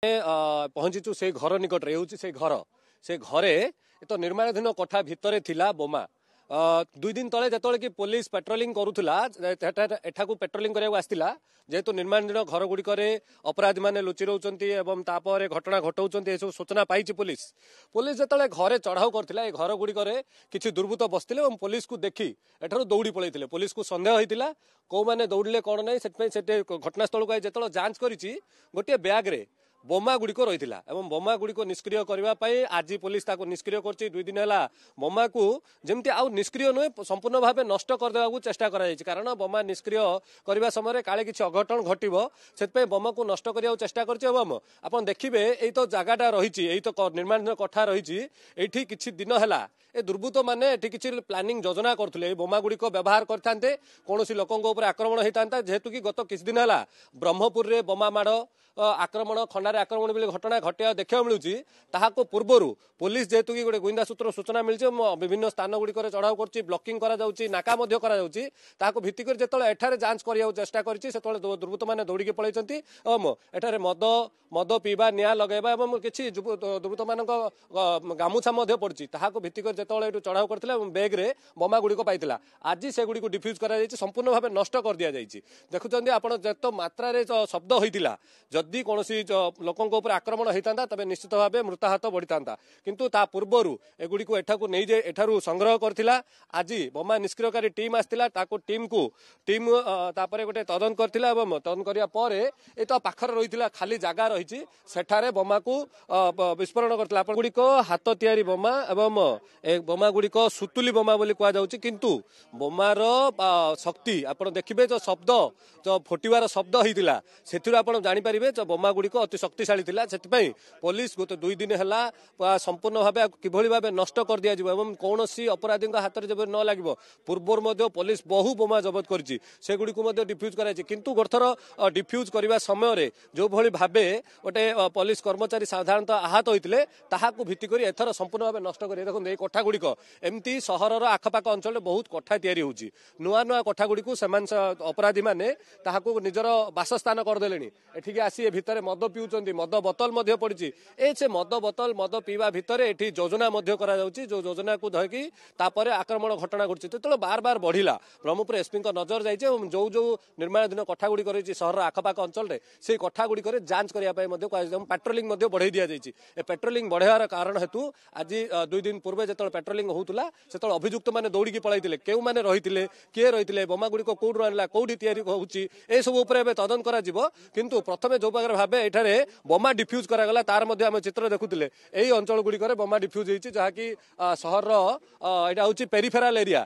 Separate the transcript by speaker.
Speaker 1: पहुंचीचु से घर निकट से घर से घरे तो निर्माणाधीन कोठा भितर थिला बोमा 2 दिन तले जो कि पुलिस पेट्रोलिंग करूला एठाकू पेट्रोलिंग करने आसला जेहेतु निर्माणाधीन घर गुड़िक अपराधी मैंने लुचि रोचर घटना घटाऊँ सब सूचना पाई पुलिस जो घरे चढ़ाऊ करथिला घर गुड़िक किसी दुर्बृत्त बसते और पुलिस को देखी एठार दौड़ी पलैते पुलिस को सन्देह होता कौ मैंने दौड़े कौन ना से घटनास्थल को जो जांच करी गोटे ब्याग रे बोमा गुड़िक रही बोमा गुड़िक निष्क्रिय करने आज पुलिस निष्क्रिय कर 2 दिन है बोमा को जमती आउ निष्क्रिय नुहे संपूर्ण भाव नष्ट करदेवा चेष्टा कारण बोमा निष्क्रिय करने समय काले किसी अघटन घटव से बोमा को नष्ट करने चेष्टा कर देखिए यही तो जगटा रही यही तो निर्माण कोठा रही किसी दिन है ए दुर्बृत्त मैंने किसी प्लानिंग योजना करते बोमा गुड़िक व्यवहार करते कौन लोकों आक्रमण होता जेहेतु कि गत किसी दिन है ब्रह्मपुर में बोमा माड़ आक्रमण खंडारे आक्रमण बेले घटना घटिया देखा मिलूँ पूर्वर पुलिस जेहेतु कि गोटे गुइंदा सूत्र सूचना मिली विभिन्न स्थान गुड़िक चढ़ाऊ कर ब्लॉकिंग नाका भित्तिक जो एठारे जांच करने चेष्टा कर दुर्बृत्त मैंने दौड़ी पलैंती एठारे मद पीवा निआ लगेबा और किसी दुर्बृत्त मान गामुछा पड़ी भित्तिक जो चढ़ाऊ करते बेग रे बोमा गुड़िक पाई आज से गुड़ी डिफ्यूज कर संपूर्ण भाव नष्ट कर दि जाइए देखुं आप जो मात्रा शब्द होता जदि कौन लोकों आक्रमण होता तबे निश्चित भाव मृताहत बढ़ी था किंतु ता पूर्वर एगुड़ी एठाकू नहीं जे एठारू संग्रह करथिला आज बोमा निष्क्रियकारी टीम आसला टीम गोटे तदंत करथिला तदंत करिया परे ए तो पाखर रही खाली जगह रही सेठारे बोमा को विस्फोरण करथिला गुड़िक हाथ तैयारी बोमा एवं बोमा गुड़िक सुतुली बोमा बोली कह जाउछि किंतु बोमार शक्ति आप देखिए जो शब्द जो फुटबार शब्द होता से आप जानीपारे बोमा गुड़िक अति शक्तिशाली थिला सेतिपई पुलिस गत 2 दिन है संपूर्ण भाव किभली भाव नष्ट कर दिया कौन अपराधी हाथ में जब न लगे पूर्वर पुलिस बहु बोमा जबत कर डिफ्यूज कर किंतु गोथर डिफ्यूज करने समय जो भली भावे गोटे पुलिस कर्मचारी साधारणतः आहत होते ताकू भित्ति कर एथर संपूर्ण भाव नष्ट कर देखते कोठा गुड़िक एमती सहर आखपाख अंचल बहुत कोठा तैयारी होची नुआ नुआ कोठा गुड़िक अपराधी मैंने निजर बासस्थान करदे एठिक आसी भितर मद पिउचंती मद बोतल पड़ी से मद बोतल मद पीवा भितर एठी योजना जो योजना को धरकी तापर आक्रमण घटना घटी जो बार बार बढ़िला ब्रह्मपुर एसपी नजर जाइए जो जो निर्माणाधीन कोठा गुड़िक रही सहर आखपाख अंचल से कोठा गुड़िक जांच करने पेट्रोलिंग बढ़ाई दि जाइए पेट्रोलिंग बढ़ार कारण हेतु आज 2 दिन पूर्व जो पेट्रोलिंग होता से अभियुक्त मैंने दौड़ी पलैते क्यों मैंने रही किए रही बोमा गुड़िक कौटू आनला कौटी तैयारी होची ए सब तदंत करा किंतु प्रथम जो भाव एठारे बोमा डिफ्यूज करागला तार आम चित्र देखुले यही अंचल गुड़िक बोमा डिफ्यूज होती जहाँकि सहर यहाँ हूँ पेरिफेराल एरिया।